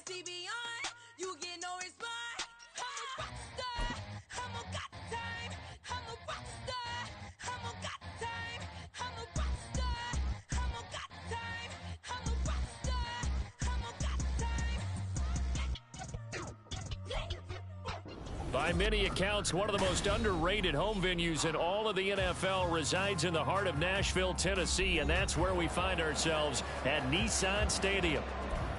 see beyond. You get no response. I'm a rock star. I'm a got time. I'm a rock star. I'm a got time. I'm a rock star. I'm a got time. I'm a rock star. I'm a got time. By many accounts, one of the most underrated home venues in all of the NFL resides in the heart of Nashville, Tennessee, and that's where we find ourselves at Nissan Stadium.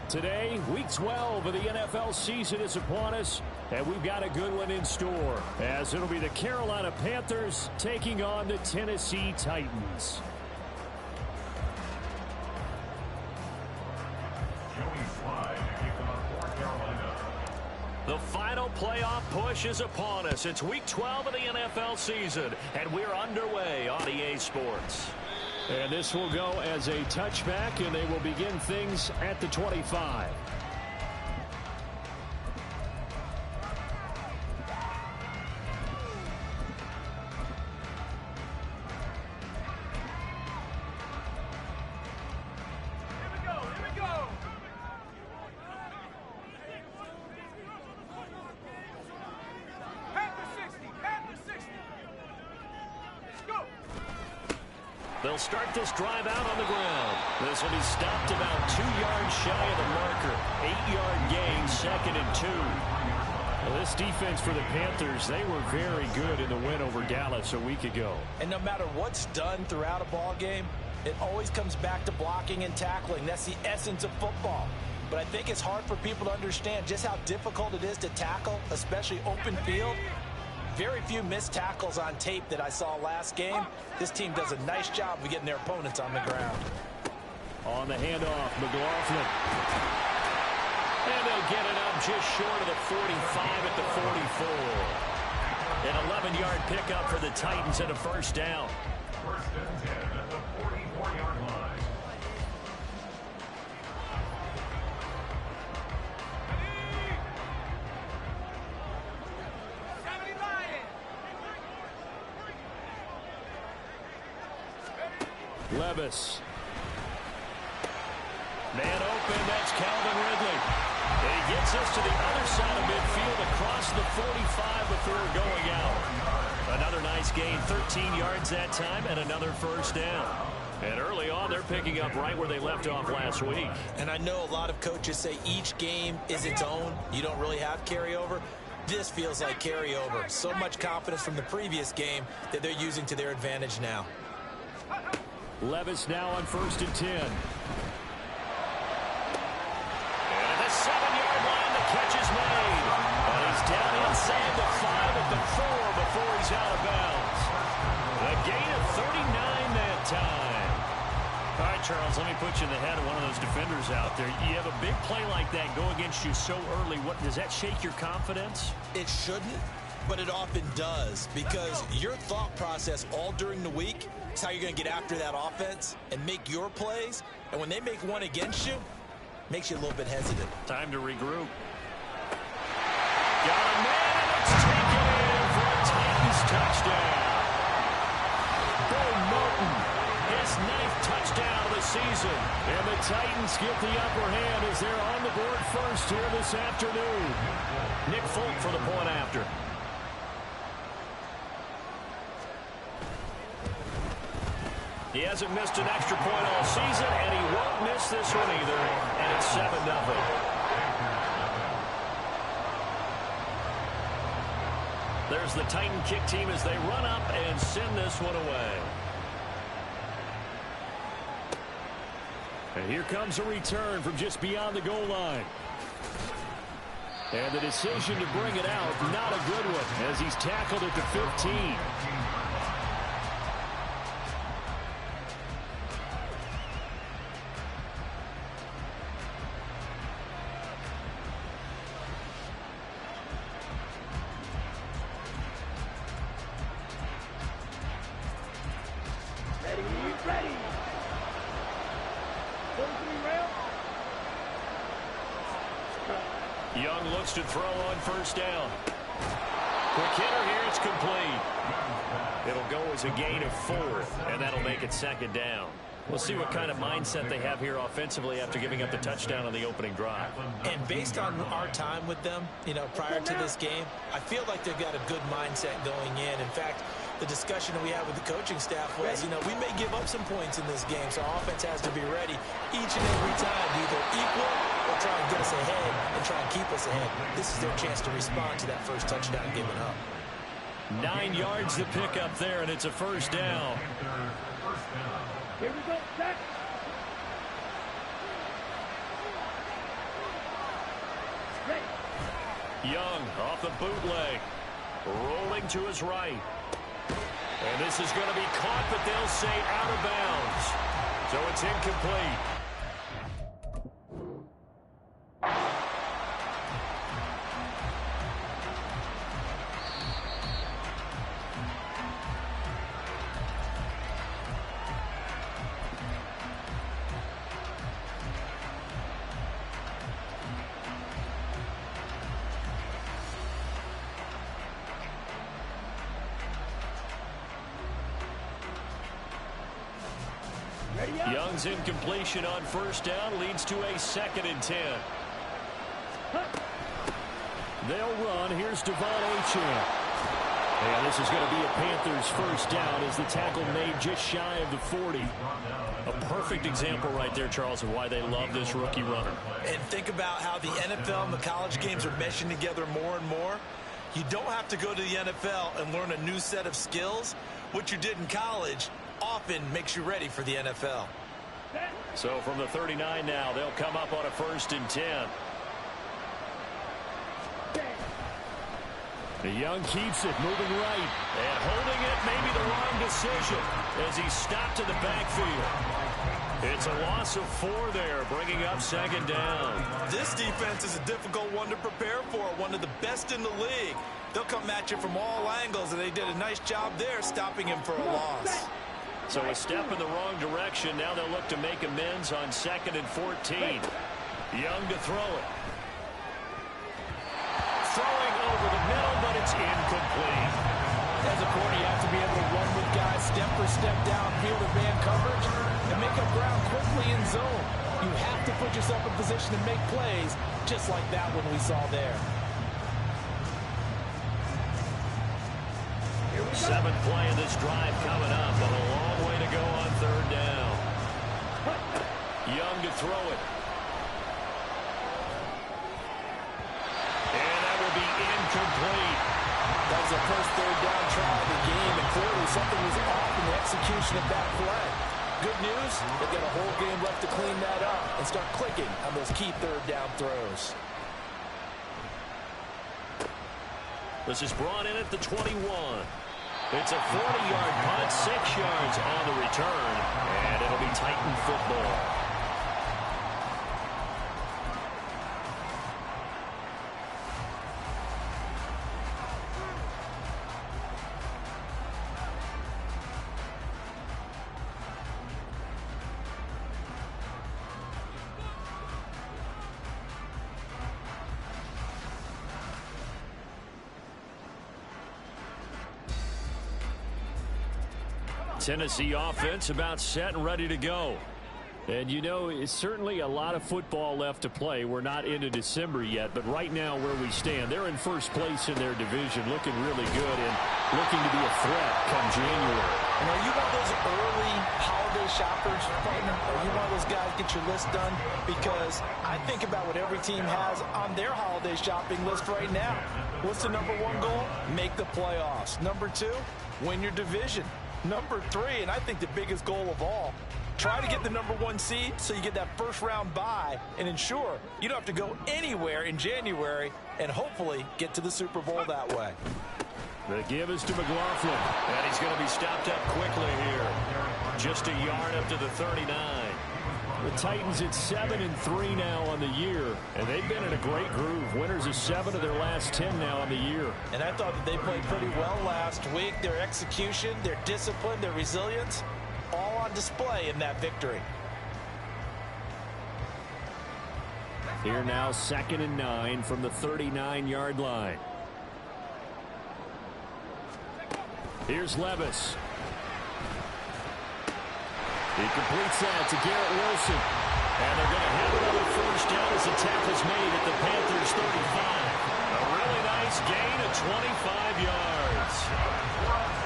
Today, Week 12 of the NFL season is upon us, and we've got a good one in store, as it'll be the Carolina Panthers taking on the Tennessee Titans. The final playoff push is upon us. It's Week 12 of the NFL season, and we're underway on EA Sports. And this will go as a touchback, and they will begin things at the 25. They'll start this drive out on the ground. This will be stopped about 2 yards shy of the marker. 8-yard gain, 2nd and 2. Well, this defense for the Panthers, they were very good in the win over Dallas a week ago. And no matter what's done throughout a ball game, it always comes back to blocking and tackling. That's the essence of football. But I think it's hard for people to understand just how difficult it is to tackle, especially open field. Very few missed tackles on tape that I saw last game. This team does a nice job of getting their opponents on the ground. On the handoff, McLaughlin. And they'll get it up just short of the 45 at the 44. An 11-yard pickup for the Titans and a first down. First and 10 at the 44-yard line. Levis. Man open, that's Calvin Ridley. And he gets us to the other side of midfield across the 45 before going out. Another nice gain, 13 yards that time, and another first down. And early on, they're picking up right where they left off last week. And I know a lot of coaches say each game is its own. You don't really have carryover. This feels like carryover. So much confidence from the previous game that they're using to their advantage now. Levis now on 1st and 10. And the 7-yard line, the catch is made. And he's down inside the 5 at the 4 before he's out of bounds. A gain of 39 that time. All right, Charles, let me put you in the head of one of those defenders out there. You have a big play like that go against you so early. What does that shake your confidence? It shouldn't, but it often does, because your thought process all during the week is how you're going to get after that offense and make your plays. And when they make one against you, it makes you a little bit hesitant. Time to regroup. Got a man, and it's taken in for a Titans touchdown. Bo Martin, his 9th touchdown of the season. And the Titans get the upper hand as they're on the board first here this afternoon. Nick Folk for the point after. He hasn't missed an extra point all season, and he won't miss this one either. And it's 7-0. There's the Titan kick team as they run up and send this one away. And here comes a return from just beyond the goal line. And the decision to bring it out, not a good one, as he's tackled at the 15. Young looks to throw on first down. Quick hitter here, it's complete. It'll go as a gain of 4, and that'll make it 2nd down. We'll see what kind of mindset they have here offensively after giving up the touchdown on the opening drive. And based on our time with them, prior to this game, I feel like they've got a good mindset going in. In fact, the discussion that we had with the coaching staff was, we may give up some points in this game, so our offense has to be ready each and every time to either equal or try and get us ahead and try and keep us ahead. This is their chance to respond to that first touchdown given up. 9 yards to pick up there, and it's a first down. Here we go, set. Young off the bootleg. Rolling to his right. And this is going to be caught, but they'll say out of bounds. So it's incomplete. Young's incompletion on first down leads to a 2nd and 10. They'll run. Here's Devon Achane. And this is going to be a Panthers first down as the tackle made just shy of the 40. A perfect example right there, Charles, of why they love this rookie runner. And think about how the NFL and the college games are meshing together more and more. You don't have to go to the NFL and learn a new set of skills. What you did in college often makes you ready for the NFL. So from the 39 now, they'll come up on a 1st and 10. Young keeps it, moving right. And holding it, maybe the wrong decision as he stopped in the backfield. It's a loss of 4 there, bringing up 2nd down. This defense is a difficult one to prepare for, one of the best in the league. They'll come at you from all angles, and they did a nice job there stopping him for a loss. So a step in the wrong direction. Now they'll look to make amends on 2nd and 14. Young to throw it. Throwing over the middle, but it's incomplete. As a corner, you have to be able to run with guys step for step downfield in man coverage and make up ground quickly in zone. You have to put yourself in position to make plays, just like that one we saw there. 7th play of this drive coming up, but a long way to go on 3rd down. Young to throw it. And that will be incomplete. That was the first 3rd down try of the game, and clearly something was off in the execution of that play. Good news, they've got a whole game left to clean that up and start clicking on those key 3rd down throws. This is brought in at the 21. It's a 40-yard punt, 6 yards on the return, and it'll be Titan football. Tennessee offense about set and ready to go. And it's certainly a lot of football left to play. We're not into December yet, but right now where we stand, they're in first place in their division, looking really good and looking to be a threat come January. And are you one of those early holiday shoppers, partner? Are you one of those guys get your list done? Because I think about what every team has on their holiday shopping list right now. What's the number 1 goal? Make the playoffs. Number 2, win your division. Number 3, and I think the biggest goal of all, try to get the number 1 seed so you get that first-round bye and ensure you don't have to go anywhere in January and hopefully get to the Super Bowl that way. The give is to McLaughlin, and he's going to be stopped up quickly here. Just a yard up to the 39. The Titans at 7-3 now on the year, and they've been in a great groove. Winners of 7 of their last 10 now on the year. And I thought that they played pretty well last week. Their execution, their discipline, their resilience, all on display in that victory. Here now 2nd and 9 from the 39-yard line. Here's Levis. He completes that to Garrett Wilson. And they're going to have another first down as the tackle's made at the Panthers' 35. A really nice gain of 25 yards.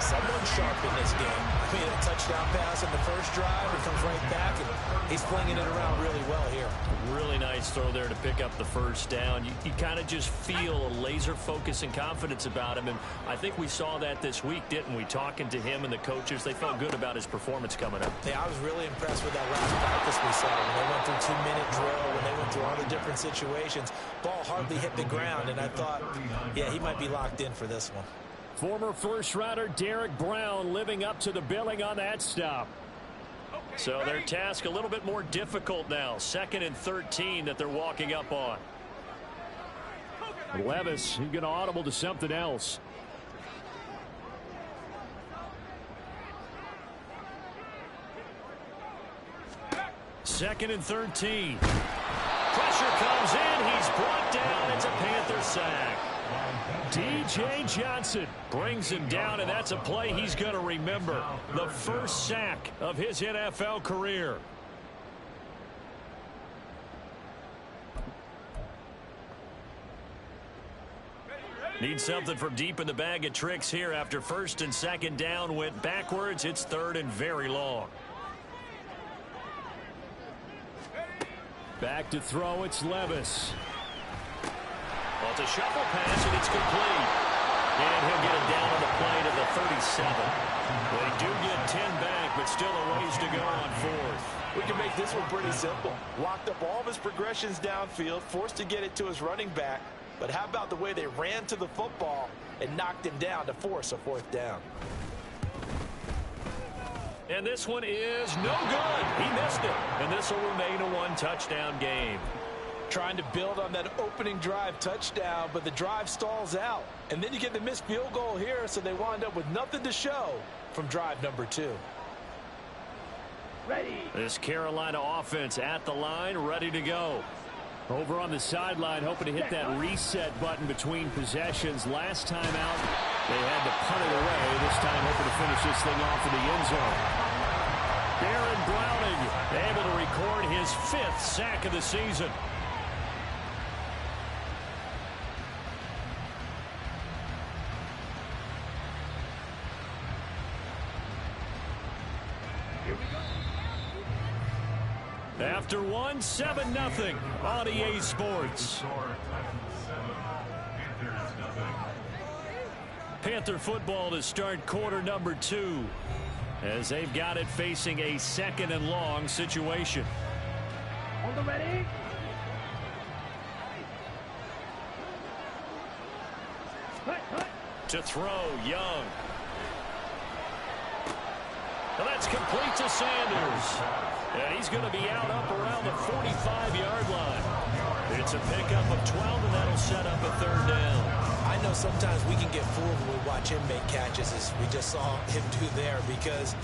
Someone sharp in this game. I mean, a touchdown pass in the first drive. It comes right back, and he's flinging it around really well here. Really nice throw there to pick up the first down. You kind of just feel a laser focus and confidence about him, and I think we saw that this week, didn't we? Talking to him and the coaches, they felt good about his performance coming up. Yeah, I was really impressed with that last practice we saw. When they went through 2-minute drill, when they went through all the different situations, ball hardly hit the ground, and I thought, yeah, he might be locked in for this one. Former first-rounder Derek Brown living up to the billing on that stop. So their task a little bit more difficult now. 2nd and 13 that they're walking up on. Levis, he's going to audible to something else. Second and 13. Pressure comes in. He's brought down. It's a Panther sack. D.J. Johnson brings him down, and that's a play he's going to remember. The first sack of his NFL career. Need something from deep in the bag of tricks here after 1st and 2nd down went backwards. It's 3rd and very long. Back to throw, it's Levis. Well, it's a shuffle pass, and it's complete. And he'll get it down on the play to the 37. They do get 10 back, but still a ways to go on 4th. We can make this one pretty simple. Locked up all of his progressions downfield, forced to get it to his running back. But how about the way they ran to the football and knocked him down to force a 4th down? And this one is no good. He missed it. And this will remain a 1-touchdown game. Trying to build on that opening drive touchdown, but the drive stalls out. And then you get the missed field goal here, so they wind up with nothing to show from drive number 2. Ready. This Carolina offense at the line, ready to go. Over on the sideline, hoping to hit that reset button between possessions. Last time out, they had to punt it away. This time, hoping to finish this thing off in the end zone. Baron Browning able to record his 5th sack of the season. After 1, 7-0 on EA Sports. Panther football to start quarter number 2 as they've got it facing a 2nd and long situation. On the ready. To throw, Young. And that's complete to Sanders. And he's going to be out up around the 45-yard line. It's a pickup of 12, and that'll set up a 3rd down. I know sometimes we can get fooled when we watch him make catches, as we just saw him do there, because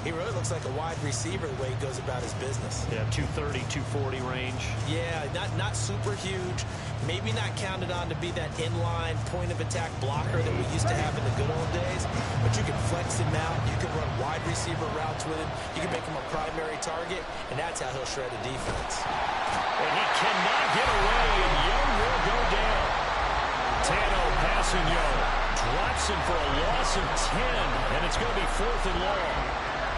he really looks like a wide receiver the way he goes about his business. Yeah, 230, 240 range. Yeah, not super huge. Maybe not counted on to be that inline point-of-attack blocker that we used to have in the good old days. But you can flex him out. You can run wide receiver routes with him. You can make him a primary target, and that's how he'll shred a defense. And he cannot get away, and Young will go down. Tano passing Young. Drops him for a loss of 10, and it's going to be 4th and long.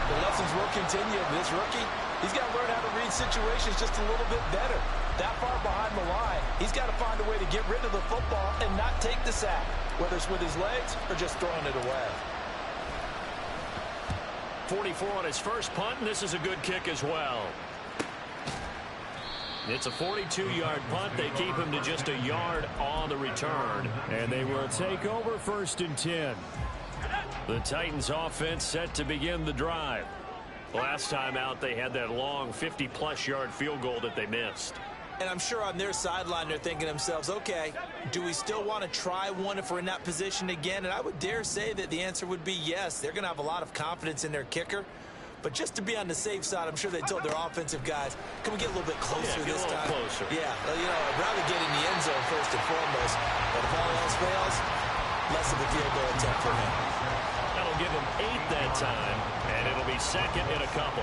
The lessons will continue of this rookie. He's got to learn how to read situations just a little bit better. That far behind the line, he's got to find a way to get rid of the football and not take the sack, whether it's with his legs or just throwing it away. 44 on his first punt, and this is a good kick as well. It's a 42-yard punt. They keep him to just a yard on the return, and they will take over 1st and 10. The Titans offense set to begin the drive. Last time out, they had that long 50-plus yard field goal that they missed. And I'm sure on their sideline they're thinking to themselves, okay, do we still want to try one if we're in that position again? And I would dare say that the answer would be yes. They're going to have a lot of confidence in their kicker. But just to be on the safe side, I'm sure they told their offensive guys, can we get a little bit closer this time? Closer. Yeah, well, you know, I'd rather get in the end zone first and foremost. But if all else fails, less of a field goal attempt for him. That'll give him 8 that time, and it'll be second in a couple.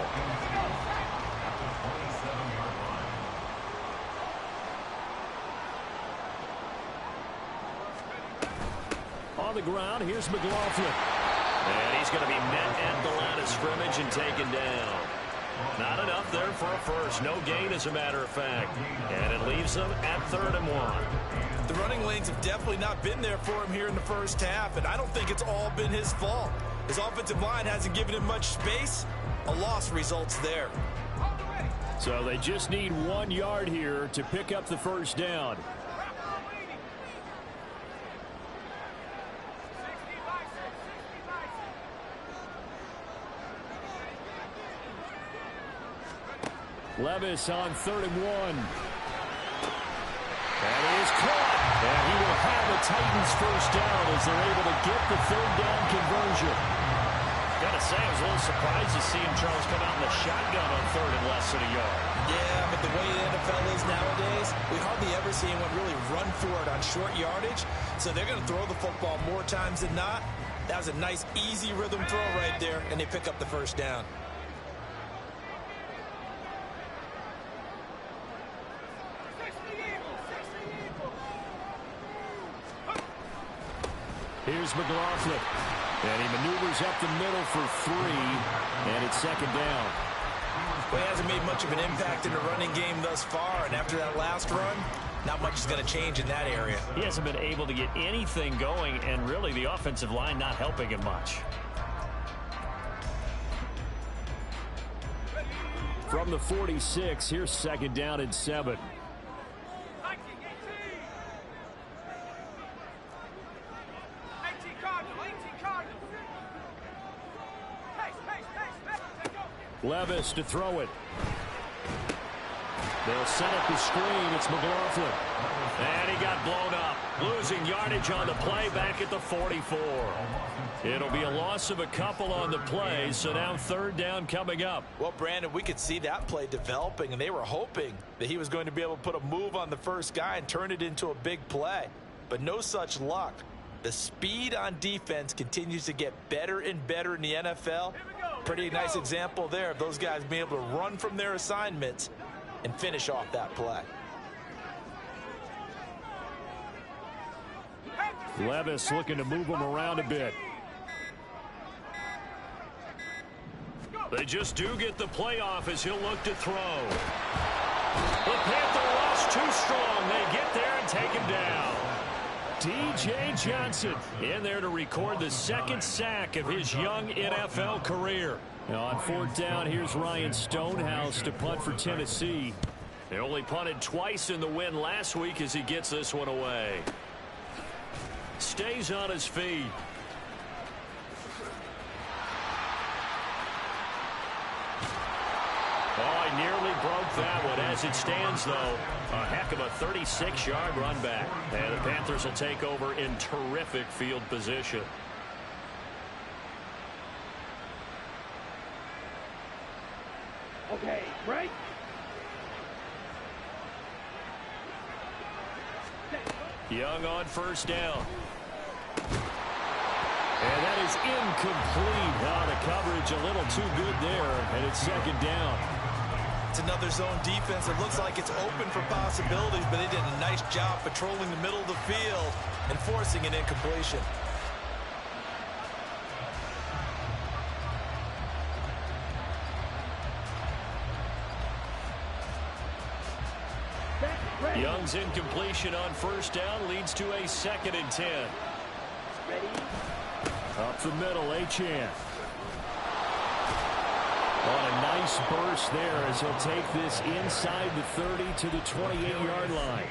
On the ground, here's McLaughlin. And he's going to be met at the line of scrimmage and taken down. Not enough there for a first. No gain, as a matter of fact. And it leaves them at 3rd and 1. The running lanes have definitely not been there for him here in the first half, and I don't think it's all been his fault. His offensive line hasn't given him much space. A loss results there. So they just need 1 yard here to pick up the first down. Levis on 3rd and 1. And it is caught. And he will have the Titans first down as they're able to get the 3rd down conversion. Gotta say, I was a little surprised to see him, Charles, come out in the shotgun on 3rd and less than a yard. Yeah, but the way the NFL is nowadays, we hardly ever see anyone really run for it on short yardage. So they're going to throw the football more times than not. That was a nice, easy rhythm throw right there, and they pick up the first down. Here's McLaughlin. And he maneuvers up the middle for 3. And it's 2nd down. Well, he hasn't made much of an impact in the running game thus far. And after that last run, not much is going to change in that area. He hasn't been able to get anything going. And really, the offensive line not helping him much. From the 46, here's 2nd down and 7. Levis to throw it. They'll set up the screen. It's McLaughlin. And he got blown up. Losing yardage on the play back at the 44. It'll be a loss of a couple on the play, so now 3rd down coming up. Well, Brandon, we could see that play developing, and they were hoping that he was going to be able to put a move on the first guy and turn it into a big play. But no such luck. The speed on defense continues to get better and better in the NFL. Pretty nice example there of those guys being able to run from their assignments and finish off that play. Levis looking to move him around a bit. They just do get the play off as he'll look to throw. The Panther rush too strong. They get there and take him down. D.J. Johnson in there to record the 2nd sack of his young NFL career. Now on 4th down, here's Ryan Stonehouse to punt for Tennessee. They only punted twice in the win last week as he gets this one away. Stays on his feet. Oh, he nearly broke that one. As it stands, though, a heck of a 36-yard run back. And the Panthers will take over in terrific field position. Okay, break. Young on 1st down. And that is incomplete. Oh, the coverage a little too good there, and it's 2nd down. It's another zone defense. It looks like it's open for possibilities, but they did a nice job patrolling the middle of the field and forcing an incompletion. Young's incompletion on 1st down leads to a 2nd and 10. Ready? Up the middle, Achane. On a nice burst there as he'll take this inside the 30 to the 28-yard line.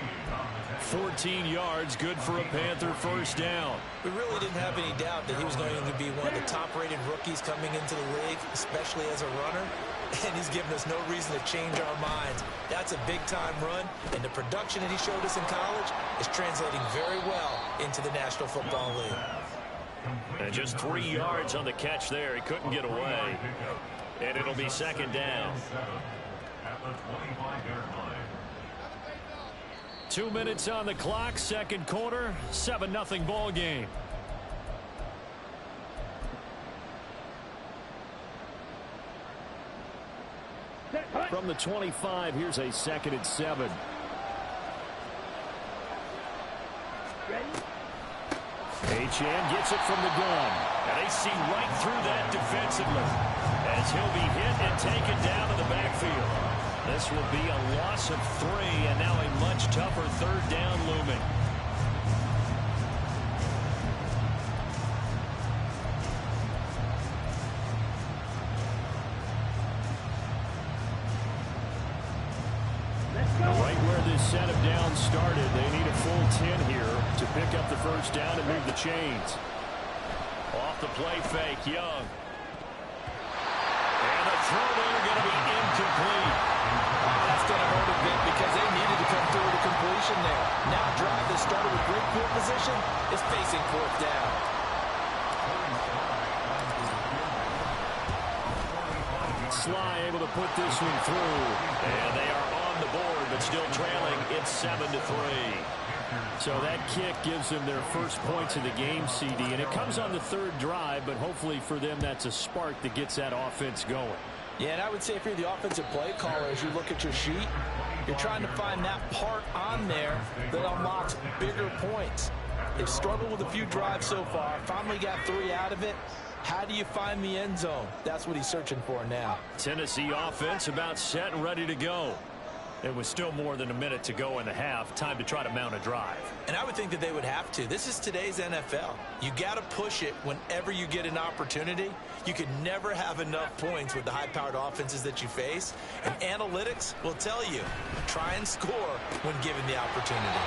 14 yards, good for a Panther 1st down. We really didn't have any doubt that he was going to be one of the top-rated rookies coming into the league, especially as a runner. And he's given us no reason to change our minds. That's a big-time run, and the production that he showed us in college is translating very well into the National Football League. And just 3 yards on the catch there. He couldn't get away. And it'll be 2nd down. 2 minutes on the clock, 2nd quarter, 7-0 ball game. from the 25. Here's a 2nd and 7. Achane gets it from the gun. And they see right through that defensively as he'll be hit and taken down to the backfield. This will be a loss of 3 and now a much tougher 3rd down looming. Right where this set of downs started, they need a full 10 here to pick up the 1st down and move the chains. Off the play fake, Young. And the throw there going to be incomplete. That's going to hurt a bit because they needed to come through with a completion there. Now a drive that started with great field position is facing 4th down. Sly able to put this one through. And they are on the board, but still trailing. It's 7-3. So that kick gives them their first points of the game, CD. And it comes on the 3rd drive, but hopefully for them that's a spark that gets that offense going. Yeah, and I would say if you're the offensive play caller, as you look at your sheet, you're trying to find that part on there that unlocks bigger points. They've struggled with a few drives so far. Finally got 3 out of it. How do you find the end zone? That's what he's searching for now. Tennessee offense about set and ready to go. It was still more than a minute to go in the half. Time to try to mount a drive. And I would think that they would have to. This is today's NFL. You got to push it whenever you get an opportunity. You could never have enough points with the high-powered offenses that you face. And analytics will tell you, try and score when given the opportunity.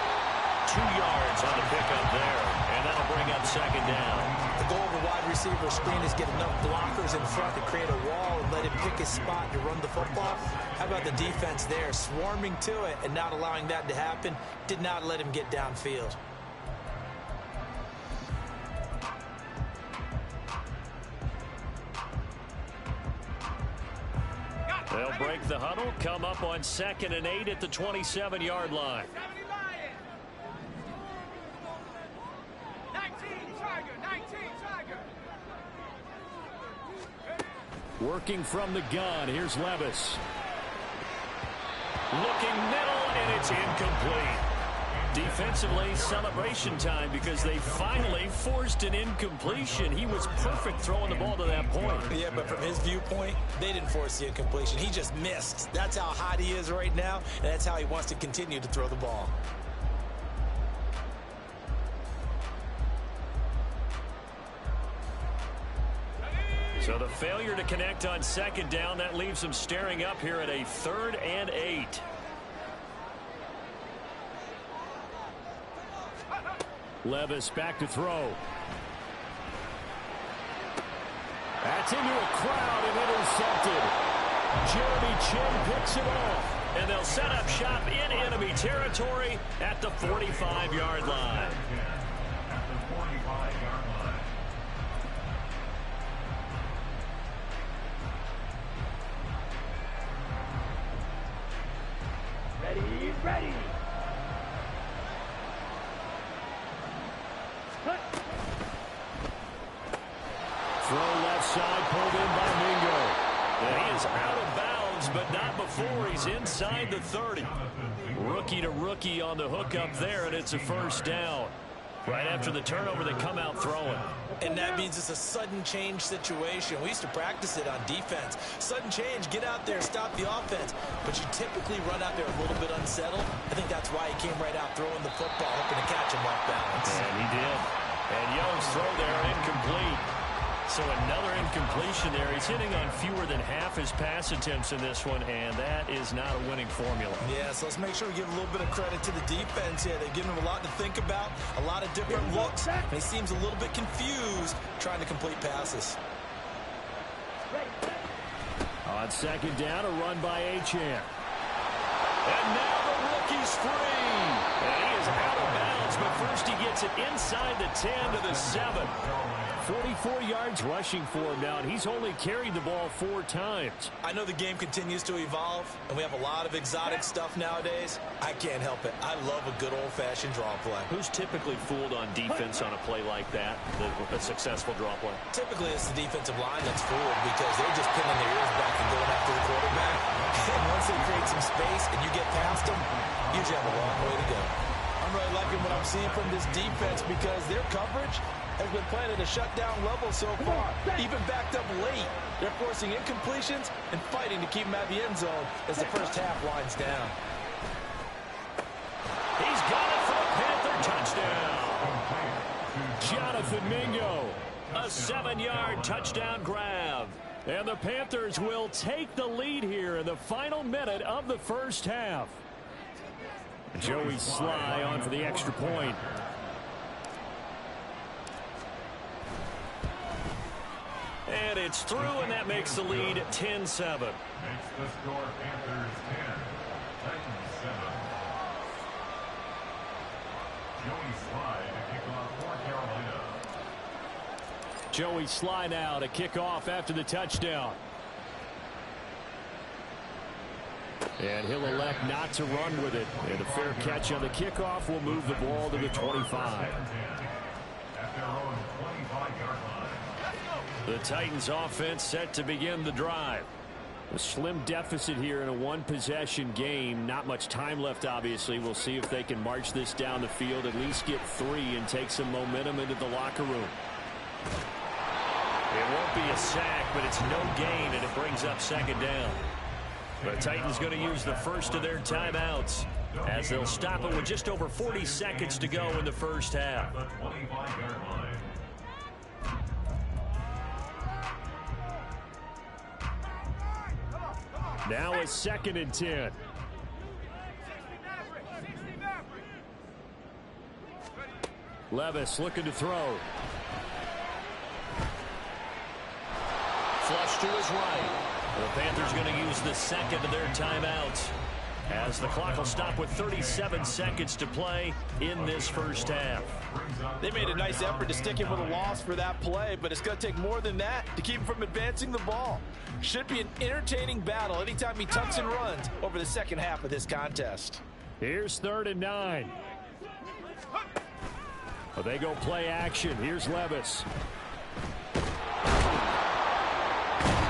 2 yards on the pickup there, and that'll bring up 2nd down. The goal of a wide receiver screen is get enough blockers in front to create a wall and let him pick his spot to run the football. How about the defense there, swarming to it and not allowing that to happen? Did not let him get downfield. They'll break the huddle, come up on 2nd and 8 at the 27-yard line. Working from the gun, here's Levis. Looking middle, and it's incomplete. Defensively, celebration time because they finally forced an incompletion. He was perfect throwing the ball to that point. Yeah, but from his viewpoint, they didn't force the incompletion. He just missed. That's how hot he is right now, and that's how he wants to continue to throw the ball. So the failure to connect on 2nd down, that leaves them staring up here at a 3rd and 8. Levis back to throw. That's into a crowd and intercepted. Jeremy Chin picks it off. And they'll set up shop in enemy territory at the 45-yard line. At the 45-yard line. Ready. Throw left side, pulled in by Mingo. And he is out of bounds, but not before he's inside the 30. Rookie to rookie on the hook up there, and it's a 1st down. Right after the turnover, they come out throwing. And that means it's a sudden change situation. We used to practice it on defense. Sudden change, get out there, stop the offense. But you typically run out there a little bit unsettled. I think that's why he came right out throwing the football, hoping to catch him off balance. And he did. And Young's throw there incomplete. So another incompletion there. He's hitting on fewer than half his pass attempts in this one, and that is not a winning formula. Yeah, so let's make sure we give a little bit of credit to the defense here. They've given him a lot to think about, a lot of different looks, and he seems a little bit confused trying to complete passes. On 2nd down, a run by Achane. And now the rookie's free. And he is out of bounds, but first he gets it inside the 10 to the 7. 44 yards rushing for him now, and he's only carried the ball 4 times. I know the game continues to evolve, and we have a lot of exotic stuff nowadays. I can't help it. I love a good old-fashioned draw play. Who's typically fooled on defense on a play like that, a successful draw play? Typically, it's the defensive line that's fooled because they're just pinning their ears back and going after the quarterback. And once they create some space and you get past them, you usually have a long way to go. I'm really liking what I'm seeing from this defense because their coverage has been playing at a shutdown level so far. Even backed up late, they're forcing incompletions and fighting to keep them out of the end zone as the first half winds down. He's got it for a Panther touchdown. Jonathan Mingo, a 7-yard touchdown grab. And the Panthers will take the lead here in the final minute of the first half. Joey Sly on for the extra point. And it's through, and that makes the lead 10-7. Makes the score Panthers 10, Titans 7. Joey Sly to kick off for Carolina. Joey Sly now to kick off after the touchdown. And he'll elect not to run with it. And a fair catch on the kickoff will move the ball to the 25. At their own 25-yard line. The Titans offense set to begin the drive. A slim deficit here in a one-possession game. Not much time left, obviously. We'll see if they can march this down the field, at least get 3 and take some momentum into the locker room. It won't be a sack, but it's no gain, and it brings up second down. The Titans going to use the first of their timeouts as they'll stop it with just over 40 seconds to go in the first half. Now a 2nd and 10. Levis looking to throw. Flush to his right. The Panthers going to use the second of their timeouts as the clock will stop with 37 seconds to play in this first half. They made a nice effort to stick him with a loss for that play, but it's going to take more than that to keep him from advancing the ball. Should be an entertaining battle anytime he tucks and runs over the second half of this contest. Here's 3rd and 9. Well, they go play action. Here's Levis.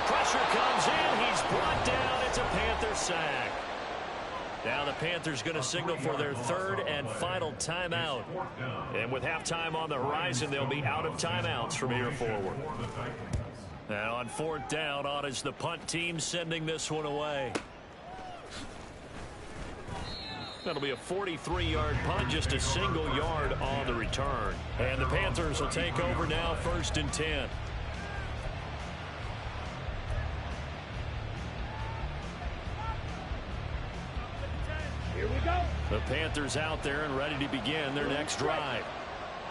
Pressure comes in. He's brought down. It's a Panther sack. Now the Panthers going to signal for their 3rd and final timeout. And with halftime on the horizon, they'll be out of timeouts from here forward. Now on 4th down, on is the punt team sending this one away. That'll be a 43-yard punt, just a single yard on the return. And the Panthers will take over now, 1st and 10. Here we go. The Panthers out there and ready to begin their next drive.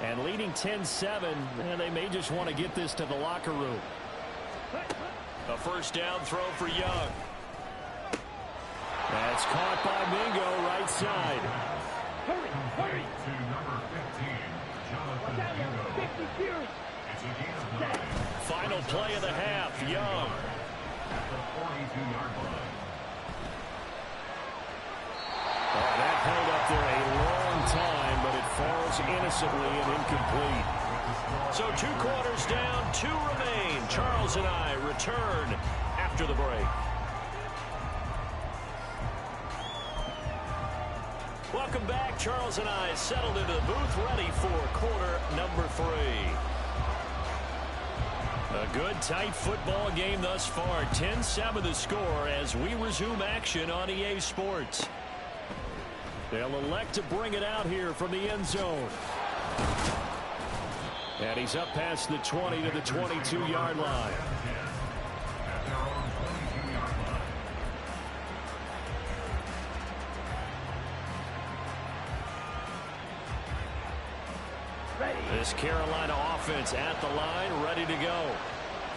And leading 10-7, and they may just want to get this to the locker room. A first down throw for Young. That's caught by Mingo, right side. Hurry, hurry. To number 15, Jonathan Mingo. 50 years. It's a gain of 9 Final play of the half, Young. at the 42-yard line. Oh, that held up there a long time, but it falls innocently and incomplete. So 2 quarters down, 2 remain. Charles and I return after the break. Welcome back. Charles and I settled into the booth, ready for quarter number 3. A good, tight football game thus far. 10-7 the score as we resume action on EA Sports. They'll elect to bring it out here from the end zone. And he's up past the 20 to the 22-yard line. This Carolina offense at the line, ready to go.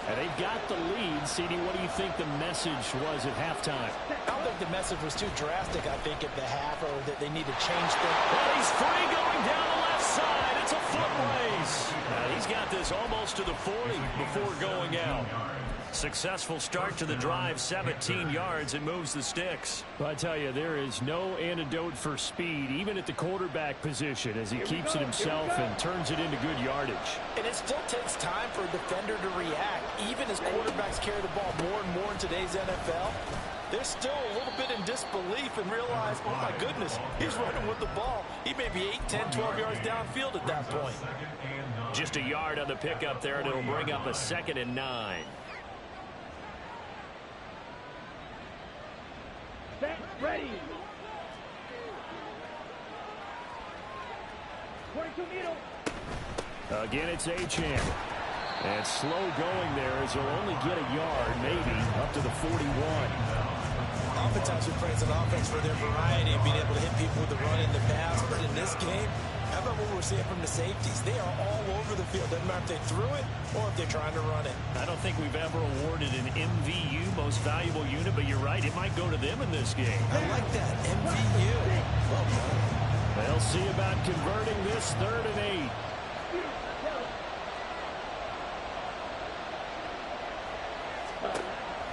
And they've got the lead. CD, what do you think the message was at halftime? I don't think the message was too drastic, I think, at the half, or that they need to change things. Well, he's free going down the left side. It's a foot race. He's got this almost to the 40 before going out. Successful start to the drive, 17 yards, and moves the sticks. But I tell you, there is no antidote for speed, even at the quarterback position, as he keeps it himself and turns it into good yardage. And it still takes time for a defender to react. Even as quarterbacks carry the ball more and more in today's NFL, they're still a little bit in disbelief and realize, oh my goodness, he's running with the ball. He may be 8, 10, 12 yards downfield at that point. Just a yard on the pickup there, and it'll bring up a 2nd and 9. Ready. 22 middle. Again, it's Achane. And slow going there as he'll only get a yard, maybe, up to the 41. Oftentimes we praise an offense for their variety and being able to hit people with the run and the pass. But in this game, how about what we're seeing from the safeties? They are all over the field. Doesn't matter if they threw it or if they're trying to run it. I don't think we've ever awarded an MVU, most valuable unit, but you're right, it might go to them in this game. I like that, MVU. Well done. They'll see about converting this 3rd and 8.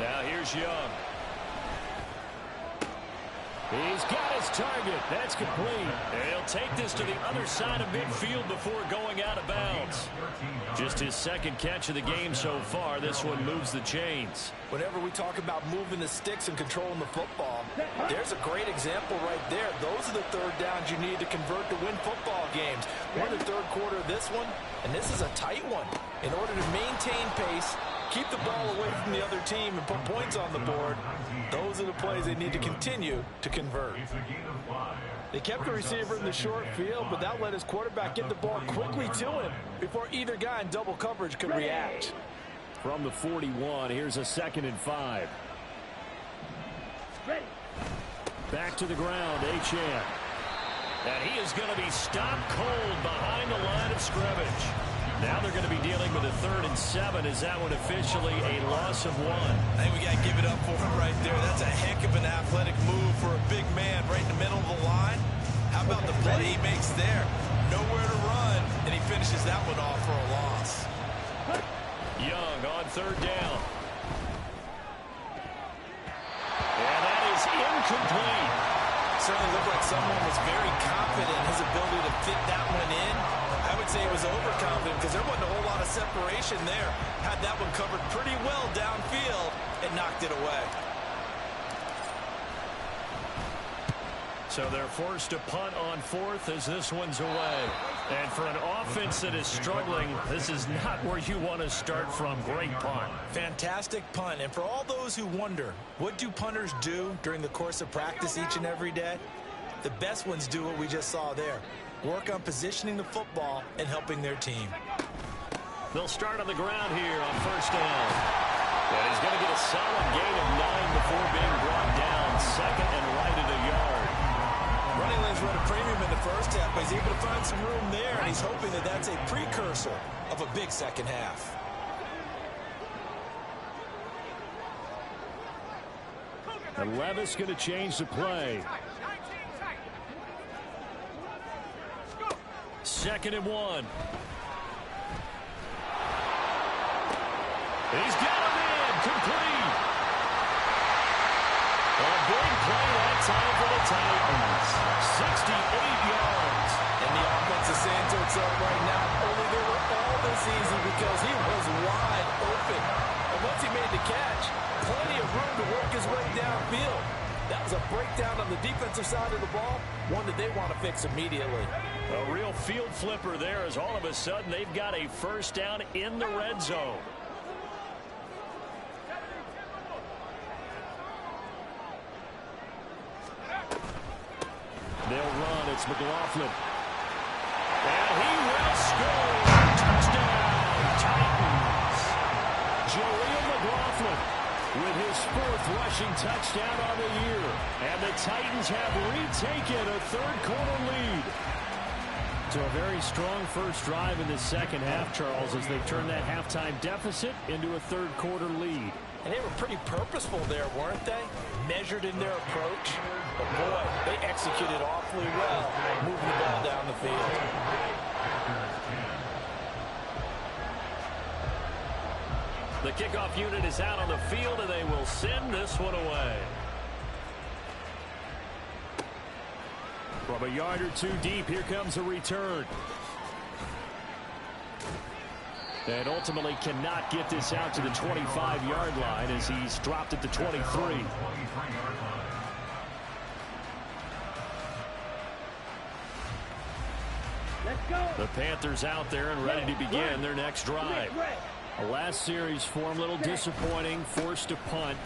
Now here's Young. He's got his target. That's complete. And he'll take this to the other side of midfield before going out of bounds. Just his 2nd catch of the game so far. This one moves the chains. Whenever we talk about moving the sticks and controlling the football, there's a great example right there. Those are the 3rd downs you need to convert to win football games. We're in the 3rd quarter of this one, and this is a tight one. In order to maintain pace, keep the ball away from the other team and put points on the board, those are the plays they need to continue to convert. They kept the receiver in the short field, but that let his quarterback get the ball quickly to him before either guy in double coverage could react. From the 41, here's a 2nd and 5. Back to the ground, Achane. And he is going to be stopped cold behind the line of scrimmage. Now they're going to be dealing with a 3rd and 7. Is that one officially a loss of 1? I think we got to give it up for him right there. That's a heck of an athletic move for a big man right in the middle of the line. How about the play he makes there? Nowhere to run, and he finishes that one off for a loss. Young on 3rd down. And that is incomplete. Certainly looked like someone was very confident in his ability to fit that one in. I would say he was overconfident because there wasn't a whole lot of separation there. Had that one covered pretty well downfield and knocked it away. So they're forced to punt on 4th as this one's away. And for an offense that is struggling, this is not where you want to start from. Great punt. Fantastic punt. And for all those who wonder, what do punters do during the course of practice each and every day? The best ones do what we just saw there. Work on positioning the football and helping their team. They'll start on the ground here on 1st down. And he's going to get a solid gain of 9 before being brought down. 2nd and right at a yard. Running lanes run a premium in the first half, but he's able to find some room there, and he's hoping that that's a precursor of a big 2nd half. And Levis going to change the play. 2nd and 1. He's got him in. Complete. A big play that time for the Titans. 68 yards. And the offense is saying to itself right now, only they were all this easy because he was wide open. And once he made the catch, plenty of room to work his way downfield. That was a breakdown on the defensive side of the ball, one that they want to fix immediately. A real field flipper there as all of a sudden they've got a 1st down in the red zone. They'll run. It's McLaughlin. And he will score. Touchdown, Titans. Jaleel McLaughlin with his 4th rushing touchdown on the year. And the Titans have retaken a 3rd quarter lead. So a very strong first drive in the 2nd half, Charles, as they turn that halftime deficit into a 3rd quarter lead. And they were pretty purposeful there, weren't they? Measured in their approach. But boy, they executed awfully well, moving the ball down the field. The kickoff unit is out on the field, and they will send this one away. From a yard or two deep, here comes a return. And ultimately cannot get this out to the 25-yard line as he's dropped at the 23. Let's go. The Panthers out there and ready to begin their next drive. The last series for them, a little disappointing, forced to punt.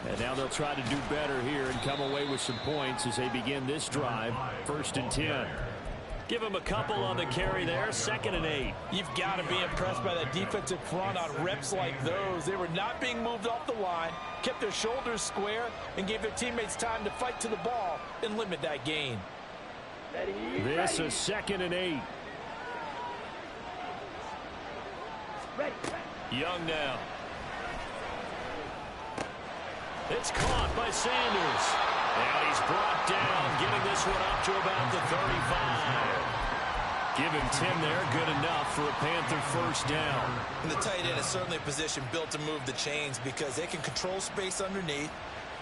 And now they'll try to do better here and come away with some points as they begin this drive, 1st and 10. Give them a couple on the carry there, 2nd and 8. You've got to be impressed by that defensive front on reps like those. They were not being moved off the line, kept their shoulders square, and gave their teammates time to fight to the ball and limit that gain. This is 2nd and 8. Young now. It's caught by Sanders. And he's brought down, getting this one up to about the 35. Give him 10 there, good enough for a Panther first down. And the tight end is certainly a position built to move the chains because they can control space underneath.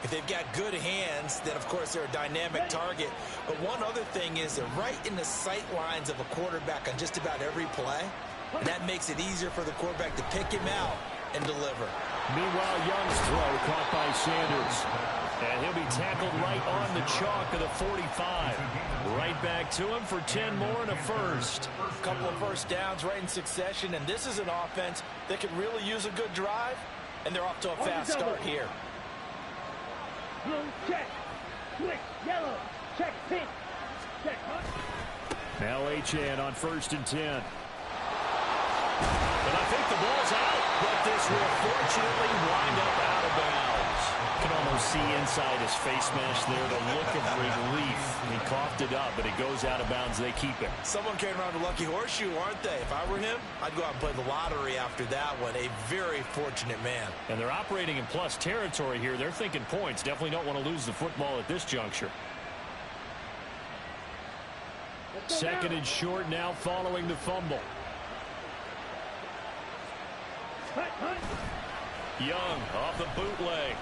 If they've got good hands, then, of course, they're a dynamic target. But one other thing is they're right in the sight lines of a quarterback on just about every play. And that makes it easier for the quarterback to pick him out and deliver. Meanwhile, Young's throw caught by Sanders. And he'll be tackled right on the chalk of the 45. Right back to him for 10 more and a first. A couple of first downs right in succession, and this is an offense that could really use a good drive, and they're off to a fast start here. Blue, check. Switch, yellow. Check, pink. Check, huh? Now Achane on 1st and 10. And I think the ball's out, but this will fortunately wind up out of bounds. You can almost see inside his face mask there the look of relief. He coughed it up, but it goes out of bounds. They keep it. Someone came around a lucky horseshoe, aren't they? If I were him, I'd go out and play the lottery after that one. A very fortunate man. And they're operating in plus territory here. They're thinking points. Definitely don't want to lose the football at this juncture. 2nd and short now following the fumble. Young off the bootleg.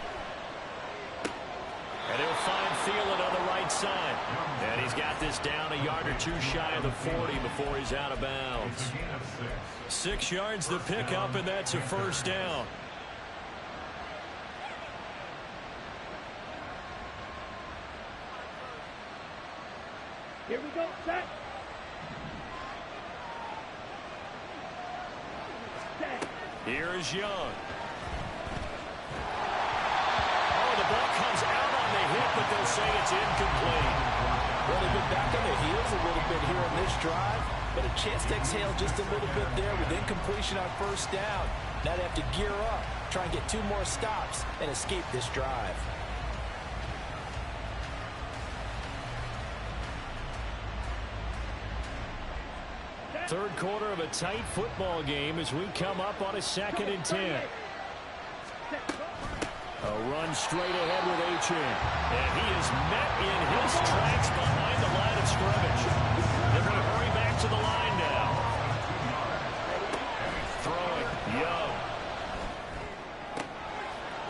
And he'll find Thielen on the right side. And he's got this down a yard or two shy of the 40 before he's out of bounds. 6 yards the pickup, and that's a first down. Here we go, set. Here is Young. Oh, the ball comes out on the hit, but they'll say it's incomplete. Well, they've been back on their heels a little bit here on this drive, but a chance to exhale just a little bit there with incompletion on first down. Now they have to gear up, try and get 2 more stops, and escape this drive. Third quarter of a tight football game as we come up on a 2nd and 10. A run straight ahead with Achane. And he is met in his tracks behind the line of scrimmage. They're going to hurry back to the line now. Throwing, Young.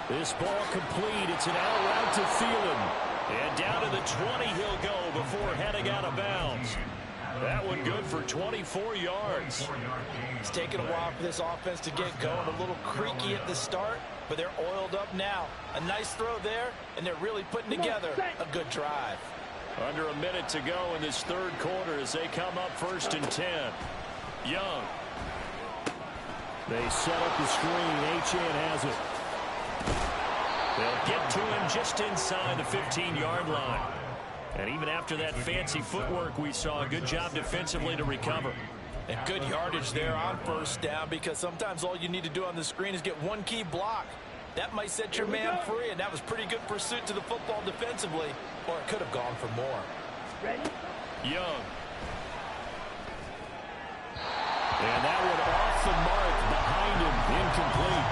This ball complete. It's an out route to Thielen. And down to the 20 he'll go before heading out of bounds. That one good for 24 yards. It's taken a while for this offense to get going. A little creaky at the start, but they're oiled up now. A nice throw there, and they're really putting together a good drive. Under a minute to go in this third quarter as they come up 1st and 10. Young. They set up the screen. Achane has it. They'll get to him just inside the 15-yard line. And even after that fancy footwork we saw, a good job defensively to recover. And good yardage there on first down, because sometimes all you need to do on the screen is get one key block. That might set your man free, and that was pretty good pursuit to the football defensively, or it could have gone for more. Ready? Young. And that one off the mark behind him, incomplete.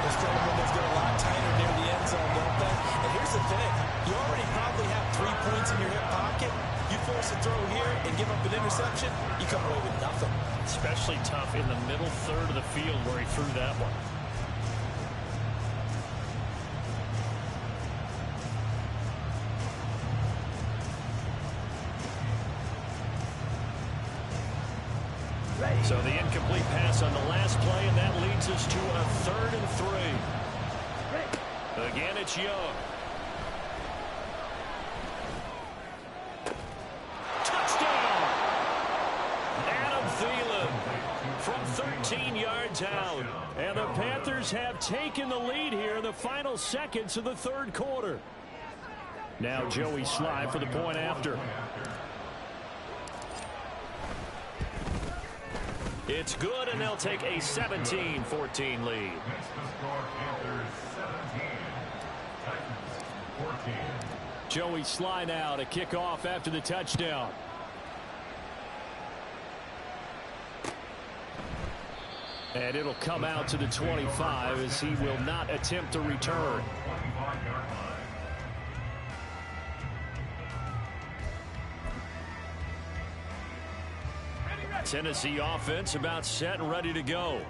Well, gentlemen, they get a lot tighter near the end zone, don't they? And here's the thing. You already probably have 3 points in your hip pocket. You force a throw here and give up an interception, you come away with nothing. Especially tough in the middle third of the field where he threw that one. So the incomplete pass on the last play, and that leads us to a 3rd and 3. Again, it's Young. Touchdown! Adam Thielen from 13 yards out. And the Panthers have taken the lead here in the final seconds of the 3rd quarter. Now Joey Sly for the point after. It's good, and they'll take a 17-14 lead. Next to score, Panthers 17, Titans 14. Joey Sly now to kick off after the touchdown. And it'll come out to the 25 as he will not attempt to return. 25-yard line. Tennessee offense about set and ready to go.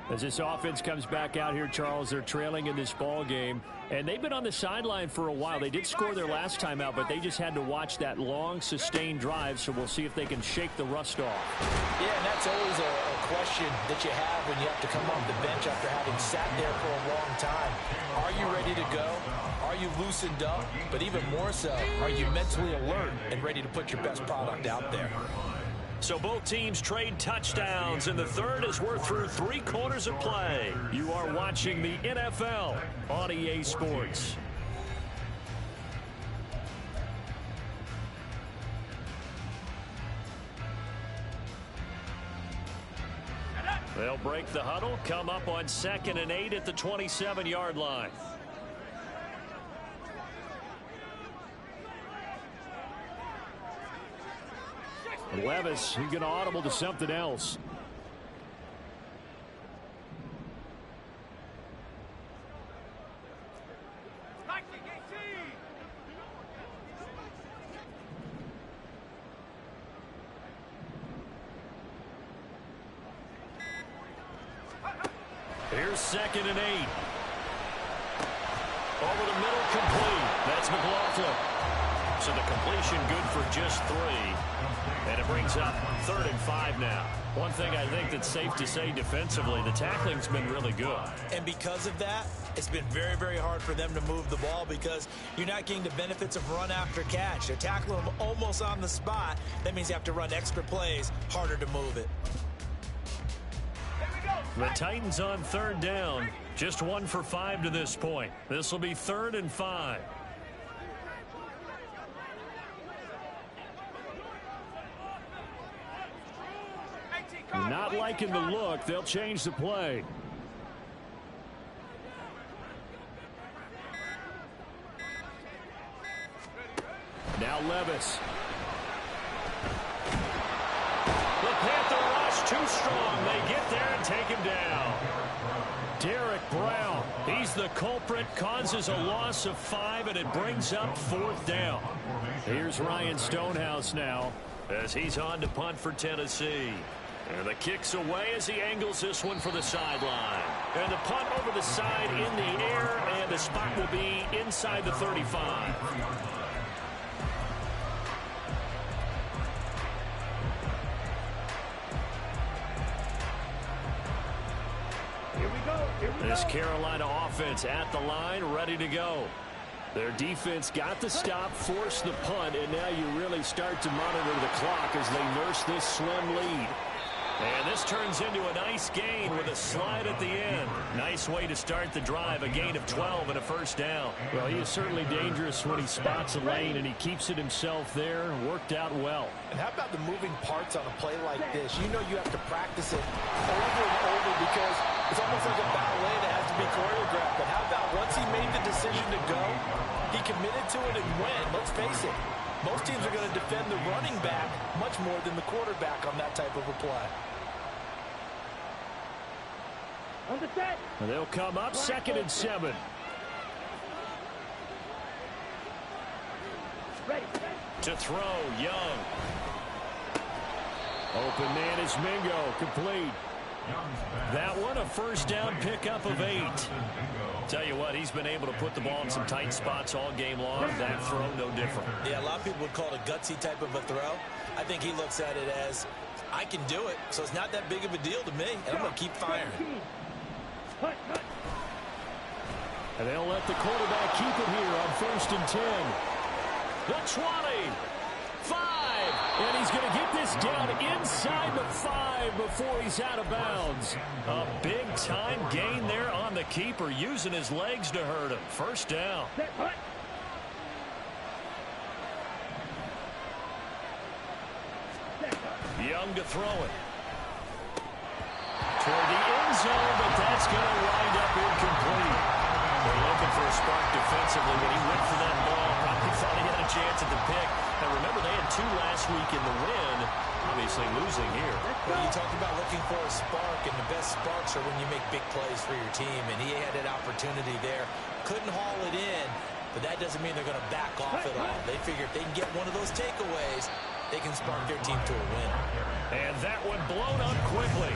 As this offense comes back out here, Charles, they're trailing in this ball game, and they've been on the sideline for a while. They did score their last time out, but they just had to watch that long, sustained drive, so we'll see if they can shake the rust off. Yeah, and that's always a question that you have when you have to come off the bench after having sat there for a long time. Are you ready to go? Are you loosened up? But even more so, are you mentally alert and ready to put your best product out there? So both teams trade touchdowns, and the 3rd as we're through 3 quarters of play. You are watching the NFL on EA Sports. They'll break the huddle, come up on 2nd and 8 at the 27-yard line. Levis, he's going to audible to something else. Here's 2nd and 8. Over the middle, complete. That's McLaughlin. So the completion good for just 3. And it brings up 3rd and 5 now. One thing I think that's safe to say defensively, the tackling's been really good. And because of that, it's been very, very hard for them to move the ball because you're not getting the benefits of run after catch. They're tackling them almost on the spot. That means you have to run extra plays, harder to move it. The Titans on 3rd down. Just 1 for 5 to this point. This will be 3rd and 5. Not liking the look. They'll change the play. Now Levis. The Panther rush too strong. They get there and take him down. Derek Brown. He's the culprit. Causes a loss of 5, and it brings up 4th down. Here's Ryan Stonehouse now as he's on to punt for Tennessee. And the kick's away as he angles this one for the sideline. And the punt over the side in the air, and the spot will be inside the 35. Here we go. This Carolina offense at the line, ready to go. Their defense got the stop, forced the punt, and now you really start to monitor the clock as they nurse this slim lead. And this turns into a nice gain with a slide at the end. Nice way to start the drive, a gain of 12 and a 1st down. Well, he is certainly dangerous when he spots a lane, and he keeps it himself there. Worked out well. And how about the moving parts on a play like this? You know you have to practice it over and over because it's almost like a ballet that has to be choreographed. But how about once he made the decision to go, he committed to it and went. Let's face it, most teams are going to defend the running back much more than the quarterback on that type of a play. On the set. And they'll come up 2nd and 7. Ready. To throw, Young. Open man is Mingo, complete. That one, a first down pickup of 8. Tell you what, he's been able to put the ball in some tight spots all game long. That throw, no different. Yeah, a lot of people would call it a gutsy type of a throw. I think he looks at it as, I can do it, so it's not that big of a deal to me, and I'm going to keep firing. And they'll let the quarterback keep it here on 1st and 10. The 20, 5, and he's going to get this down inside the 5 before he's out of bounds. A big-time gain there on the keeper, using his legs to hurt him. First down. Young to throw it. Toward the end zone, but that's going to wind up incomplete. They're looking for a spark defensively. When he went for that ball, probably thought he had a chance at the pick. And remember, they had 2 last week in the win. Obviously losing here. Well, you talked about looking for a spark, and the best sparks are when you make big plays for your team, and he had that opportunity there. Couldn't haul it in, but that doesn't mean they're going to back off at all. They figure if they can get one of those takeaways, they can spark their team to a win. And that one blown up quickly,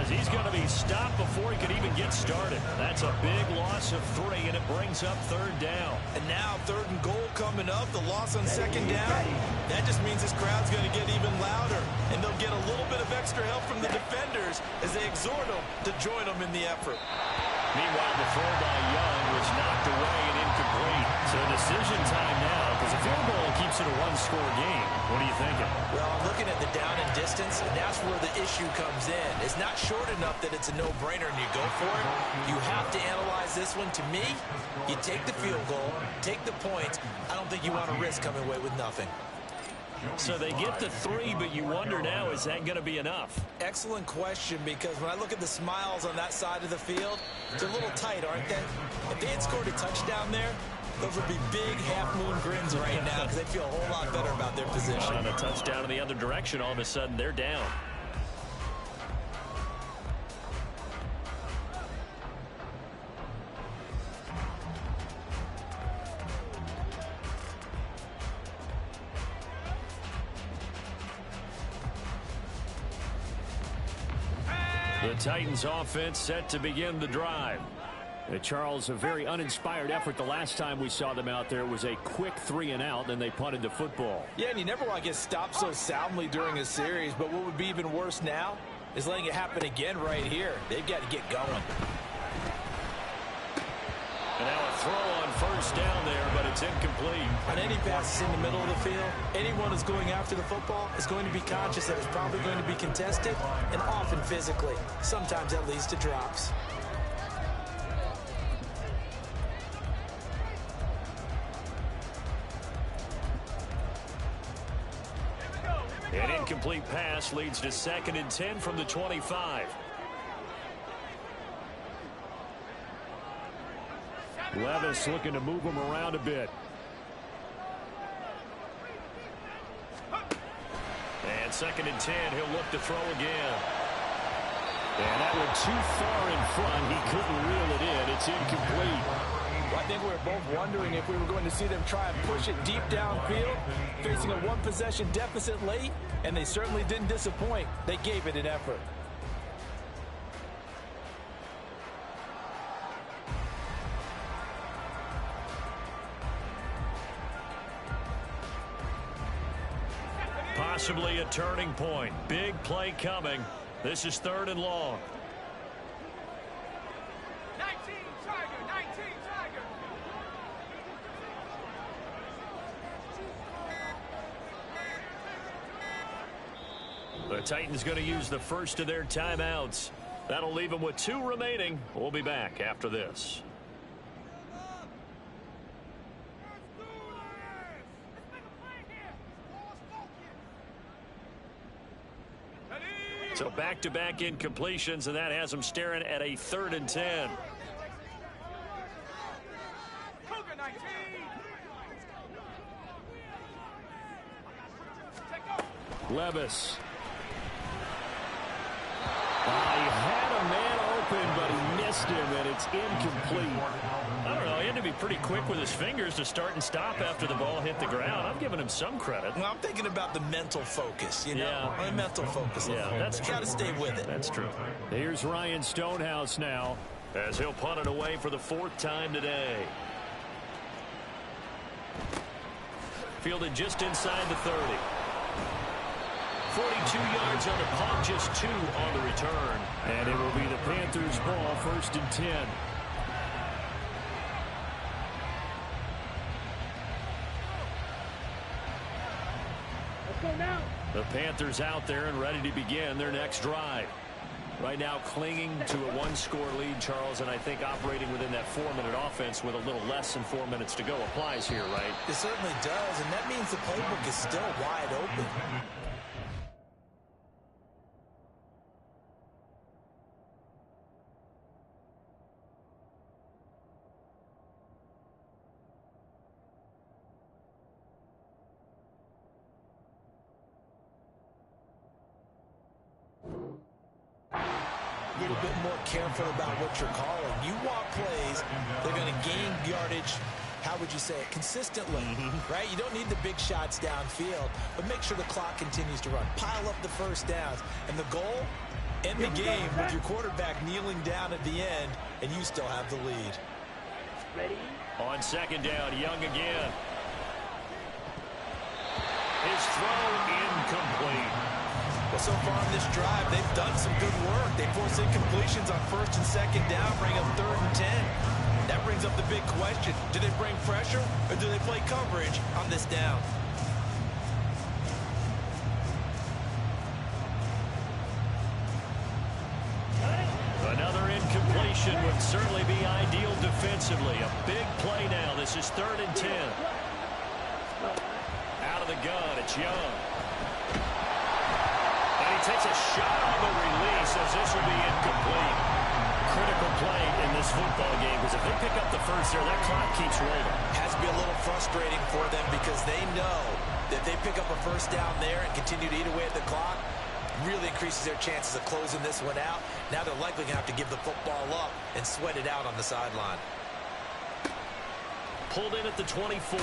as he's going to be stopped before he could even get started. That's a big loss of 3, and it brings up 3rd down. And now 3rd and goal coming up, the loss on 2nd down. That just means this crowd's going to get even louder, and they'll get a little bit of extra help from the defenders as they exhort them to join them in the effort. Meanwhile, the throw by Young was knocked away and incomplete. So decision time now, because a field goal keeps it a 1-score game. What are you thinking? Well, I'm looking at the down and distance, and that's where the issue comes in. It's not short enough that it's a no-brainer and you go for it. You have to analyze this one. To me, you take the field goal, take the points. I don't think you want to risk coming away with nothing. So they get the 3, but you wonder now, is that going to be enough? Excellent question, because when I look at the smiles on that side of the field, they're a little tight, aren't they? If they had scored a touchdown there, those would be big half-moon grins right now because they feel a whole lot better about their position. On a touchdown in the other direction, all of a sudden they're down. The Titans offense set to begin the drive. Charles, a very uninspired effort the last time we saw them out there. It was a quick 3 and out, then they punted the football. Yeah, and you never want to get stopped so soundly during a series, but what would be even worse now is letting it happen again right here. They've got to get going. And now a throw on 1st down there, but it's incomplete. On any passes in the middle of the field, anyone who's going after the football is going to be conscious that it's probably going to be contested, and often physically. Sometimes that leads to drops. An incomplete pass leads to 2nd and 10 from the 25. Levis looking to move him around a bit. And 2nd and 10, he'll look to throw again. And that one too far in front. He couldn't reel it in. It's incomplete. Well, I think we were both wondering if we were going to see them try and push it deep downfield, facing a 1-possession deficit late, and they certainly didn't disappoint. They gave it an effort. Possibly a turning point. Big play coming. This is 3rd and long. 19, Tiger, 19, Tiger. The Titans going to use the first of their timeouts. That'll leave them with 2 remaining. We'll be back after this. So back-to-back incompletions, and that has them staring at a 3rd and 10. Levis. He had a man open, but he missed him, and it's incomplete. I don't know. He had to be pretty quick with his fingers to start and stop after the ball hit the ground. I'm giving him some credit. Well, I'm thinking about the mental focus, you know? Yeah. The mental focus. Yeah, that's true. Got to stay with it. That's true. Here's Ryan Stonehouse now, as he'll punt it away for the 4th time today. Fielded just inside the 30. 42 yards on the punt, just 2 on the return. And it will be the Panthers' ball, 1st and 10. Let's go now. The Panthers out there and ready to begin their next drive. Right now clinging to a 1-score lead, Charles, and I think operating within that 4-minute offense with a little less than 4 minutes to go applies here, right? It certainly does, and that means the playbook is still wide open. A little bit more careful about what you're calling. You want plays, they're going to gain yardage, how would you say it, consistently, right? You don't need the big shots downfield, but make sure the clock continues to run. Pile up the first downs. And the goal, end the game with your quarterback kneeling down at the end, and you still have the lead. Ready? On 2nd down, Young again. His throw incomplete. Well, so far on this drive, they've done some good work. They force incompletions on 1st and 2nd down, bring up 3rd and 10. That brings up the big question. Do they bring pressure, or do they play coverage on this down? Another incompletion would certainly be ideal defensively. A big play now. This is 3rd and 10. Out of the gun, it's Young. And he takes a shot on the release as this will be incomplete. Critical play in this football game, because if they pick up the first there, that clock keeps rolling. Has to be a little frustrating for them because they know that if they pick up a first down there and continue to eat away at the clock, really increases their chances of closing this one out. Now they're likely going to have to give the football up and sweat it out on the sideline. Pulled in at the 24.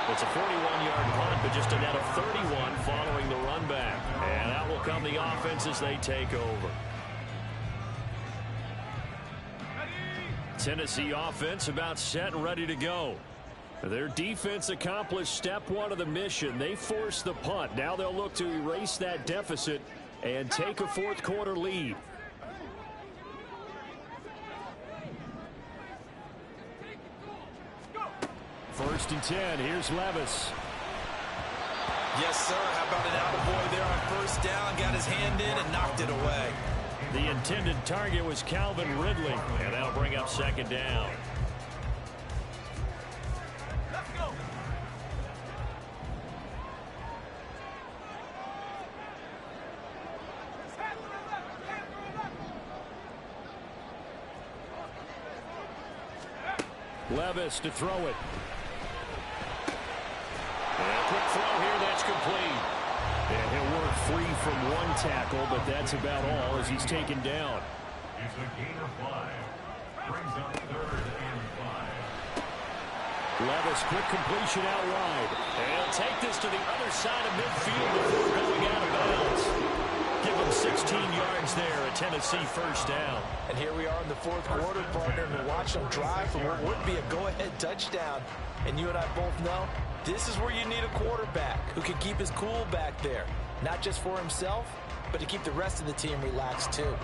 It's a 41-yard punt, but just a net of 31 following the run back. And out will come the offense as they take over. Tennessee offense about set and ready to go. Their defense accomplished step 1 of the mission. They forced the punt. Now they'll look to erase that deficit and take a 4th quarter lead. First and 10. Here's Levis. Yes, sir. How about an attaboy there on 1st down? Got his hand in and knocked it away. The intended target was Calvin Ridley, and that'll bring up 2nd down. Let's go. Levis to throw it. And a quick throw here, that's complete. And he'll work free from 1 tackle, but that's about all as he's taken down. It's a gain of 5. Brings up 3rd and 5. Levis, quick completion out wide. And he'll take this to the other side of midfield before going out of bounds. Give him 16 yards there, a Tennessee 1st down. And here we are in the 4th quarter, partner, and watch them drive for what would be a go-ahead touchdown. And you and I both know this is where you need a quarterback who can keep his cool back there. Not just for himself, but to keep the rest of the team relaxed too.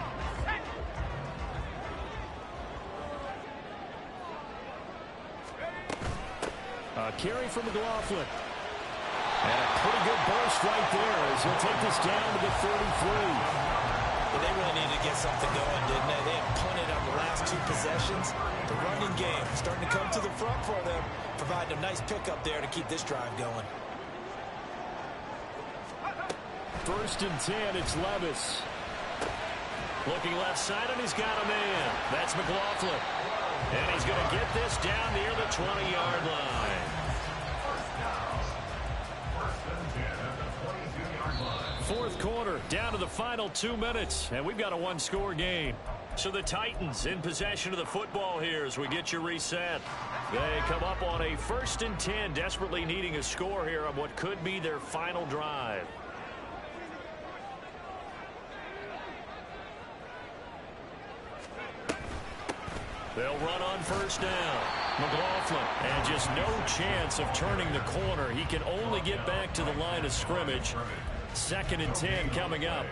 A carry from McLaughlin. And a pretty good burst right there as he'll take this down to the 33. Well, they really needed to get something going, didn't they? They had punted on the last 2 possessions. The running game starting to come to the front for them, providing a nice pickup there to keep this drive going. 1st and 10, it's Levis. Looking left side, and he's got a man. That's McLaughlin. And he's going to get this down near the 20-yard line. 4th quarter, down to the final 2 minutes, and we've got a 1-score game. So the Titans in possession of the football here as we get you reset. They come up on a 1st and 10, desperately needing a score here on what could be their final drive. They'll run on 1st down. McLaughlin, and just no chance of turning the corner. He can only get back to the line of scrimmage. 2nd and 10 coming up.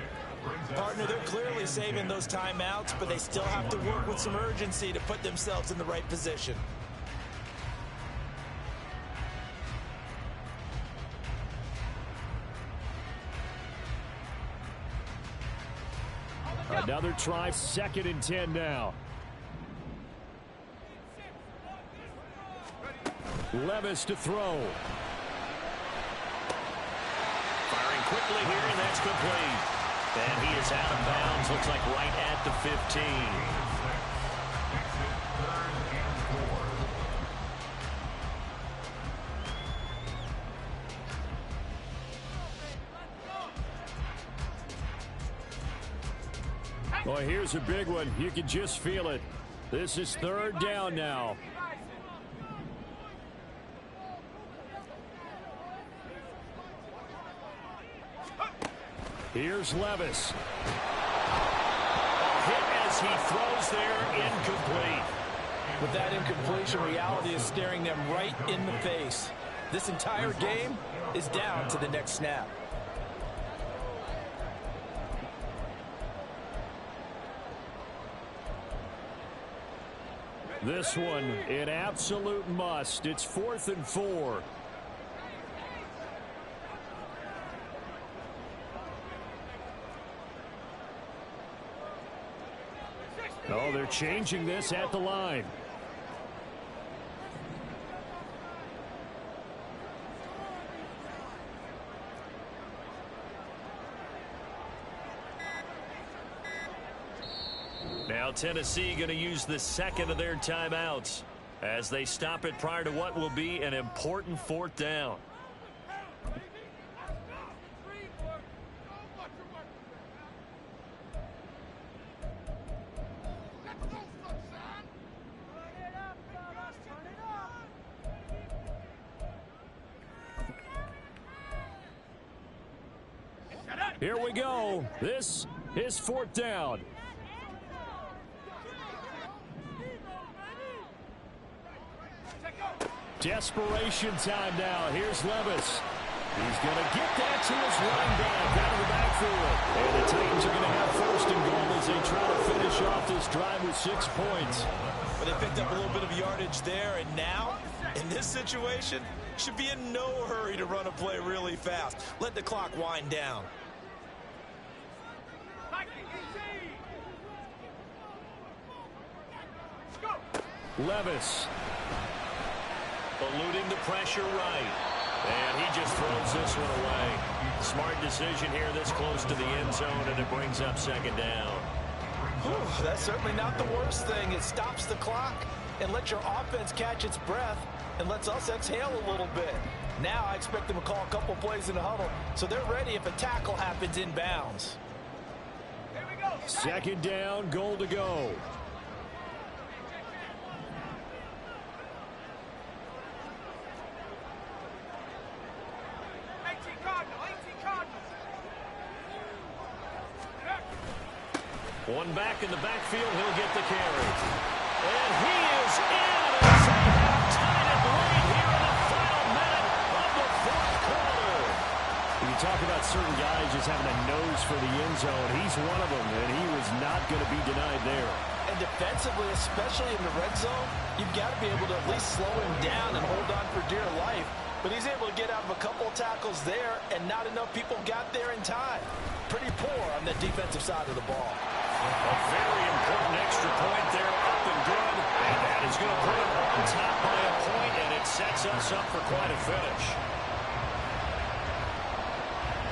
Partner, they're clearly saving those timeouts, but they still have to work with some urgency to put themselves in the right position. Another try, 2nd and 10 now. Levis to throw. Firing quickly here, and that's complete. And he is out of bounds, looks like right at the 15. Well, here's a big one. You can just feel it. This is 3rd down now. Here's Levis. Hit as he throws there, incomplete. With that incompletion, reality is staring them right in the face. This entire game is down to the next snap. This one, an absolute must. It's 4th and 4. Oh, they're changing this at the line. Now Tennessee going to use the 2nd of their timeouts as they stop it prior to what will be an important 4th down. Here we go. This is 4th down. Desperation time now. Here's Levis. He's going to get that to his running back out of the backfield. And the Titans are going to have 1st and goal as they try to finish off this drive with 6 points. Well, they picked up a little bit of yardage there, and now, in this situation, should be in no hurry to run a play really fast. Let the clock wind down. Levis. Eluding the pressure right. And he just throws this one away. Smart decision here this close to the end zone, and it brings up 2nd down. Whew, that's certainly not the worst thing. It stops the clock and lets your offense catch its breath and lets us exhale a little bit. Now I expect them to call a couple plays in the huddle so they're ready if a tackle happens in bounds. 2nd down, goal to go. One back in the backfield, he'll get the carry. And he is in, and they have tied it right here in the final minute of the 4th quarter. You talk about certain guys just having a nose for the end zone. He's one of them, and he was not going to be denied there. And defensively, especially in the red zone, you've got to be able to at least slow him down and hold on for dear life. But he's able to get out of a couple of tackles there, and not enough people got there in time. Pretty poor on the defensive side of the ball. A very important extra point there, up and good. And that is going to put him on top by a point, and it sets us up for quite a finish.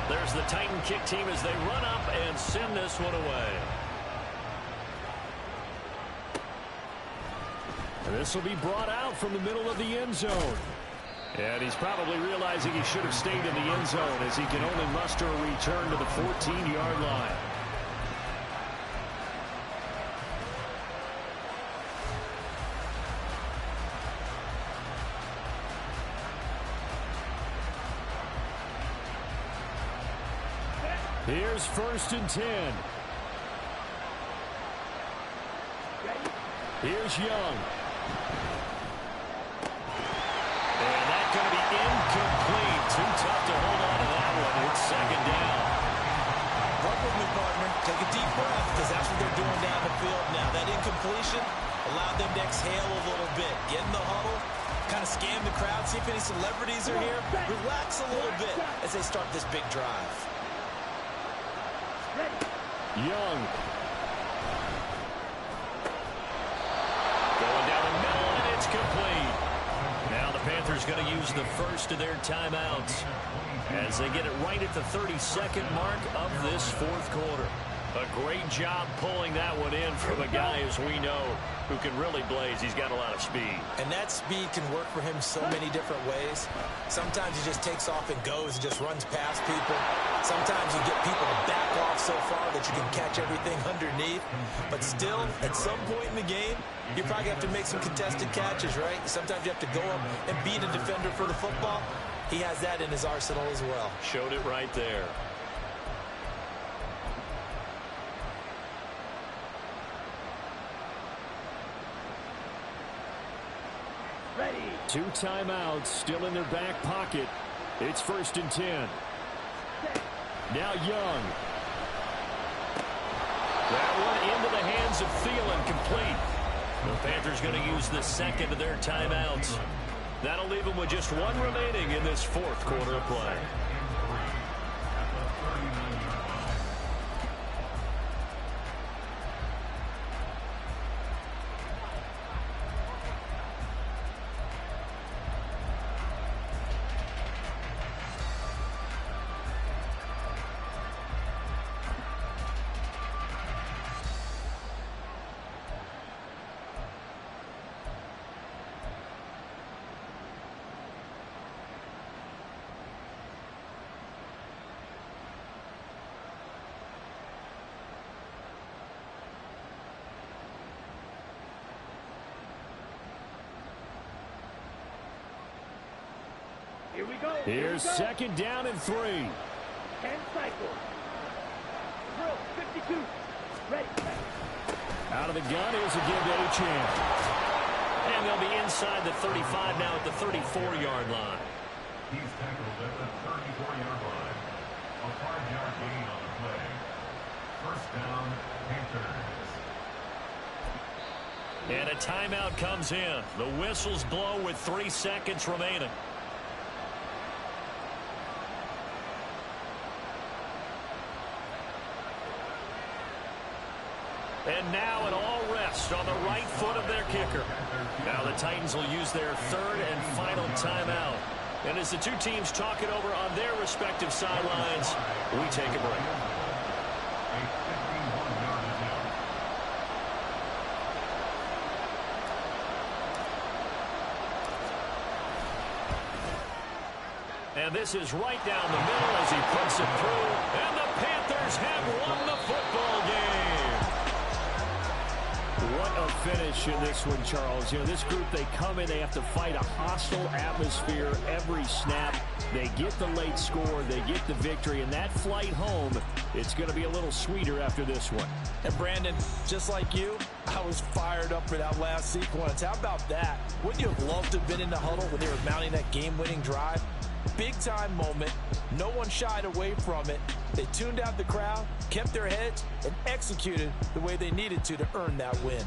There's the Titan kick team as they run up and send this one away. This will be brought out from the middle of the end zone. And he's probably realizing he should have stayed in the end zone as he can only muster a return to the 14-yard line. Here's 1st and 10. Here's Young. And that's going to be incomplete. Too tough to hold on to that one. It's 2nd down. Work with me, partner. Take a deep breath, because that's what they're doing down the field now. That incompletion allowed them to exhale a little bit. Get in the huddle, kind of scan the crowd, see if any celebrities are here. Relax a little bit as they start this big drive. Young. Going down the middle, and it's complete. Now the Panthers going to use the first of their timeouts as they get it right at the 32nd mark of this 4th quarter. A great job pulling that one in from a guy, as we know, who can really blaze. He's got a lot of speed. And that speed can work for him so many different ways. Sometimes he just takes off and goes and just runs past people. Sometimes you get people to back off so far that you can catch everything underneath. But still, at some point in the game, you probably have to make some contested catches, right? Sometimes you have to go up and beat a defender for the football. He has that in his arsenal as well. Showed it right there. Ready. 2 timeouts still in their back pocket. It's 1st and 10. Now Young. That one into the hands of Thielen, complete. The Panthers going to use the 2nd of their timeouts. That'll leave them with just 1 remaining in this 4th quarter of play. Here we go. Here's 2nd down and 3. 10 cycles. Drill 52. Ready. Out of the gun, here's a give to Achane. And they'll be inside the 35 now at the 34-yard line. He's tackled at the 34-yard line. A 5-yard gain on the play. 1st down, Panthers. And a timeout comes in. The whistles blow with 3 seconds remaining. And now it all rests on the right foot of their kicker. Now the Titans will use their 3rd and final timeout. And as the two teams talk it over on their respective sidelines, we take a break. And this is right down the middle as he puts it through. And the Panthers have won the football game. What a finish in this one, Charles. You know, this group, they come in, they have to fight a hostile atmosphere every snap. They get the late score, they get the victory, and that flight home, it's going to be a little sweeter after this one. And Brandon, just like you, I was fired up for that last sequence. How about that? Wouldn't you have loved to have been in the huddle when they were mounting that game-winning drive? Big-time moment. No one shied away from it. They tuned out the crowd, kept their heads, and executed the way they needed to earn that win.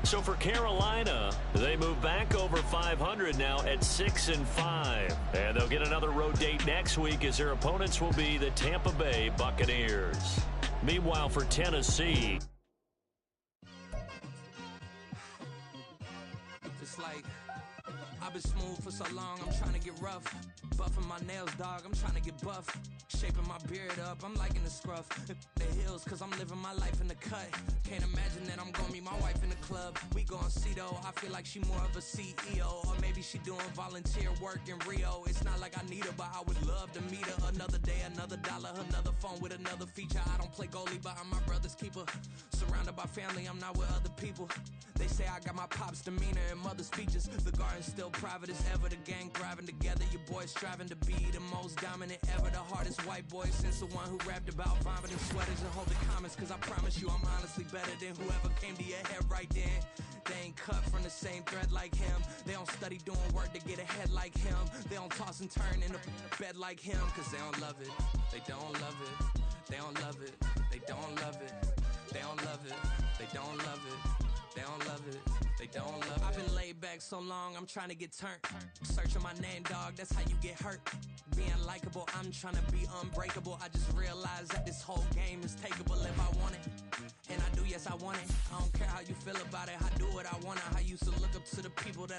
So for Carolina, they move back over 500 now at 6-5. And they'll get another road date next week as their opponents will be the Tampa Bay Buccaneers. Meanwhile, for Tennessee, It's like I've been smooth for so long, I'm trying to get rough. Buffing my nails, dog, I'm trying to get buff. Shaping my beard up, I'm liking the scruff. The hills, cause I'm living my life in the cut. Can't imagine that I'm gonna meet my wife in the club. We gon' see though, I feel like she more of a CEO. Or maybe she doing volunteer work in Rio. It's not like I need her, but I would love to meet her. Another day, another dollar, another phone with another feature. I don't play goalie, but I'm my brother's keeper. Surrounded by family, I'm not with other people. They say I got my pop's demeanor and mother's features. The garden's still private as ever, the gang thriving together. Your boys striving to be the most dominant ever, the hardest white boy since the one who rapped about vomiting sweaters and holding comments. Cause I promise you I'm honestly better than whoever came to your head right then. They ain't cut from the same thread like him. They don't study doing work to get ahead like him. They don't toss and turn in the bed like him. Cause they don't love it. They don't love it. They don't love it. They don't love it. They don't love it. They don't love it. They don't love it. They don't love it. I've been laid back so long, I'm trying to get turned. Searching my name, dog, that's how you get hurt. Being likable, I'm trying to be unbreakable. I just realized that this whole game is takeable if I want it. And I do, yes, I want it. I don't care how you feel about it. I do what I want. I used to look up to the people that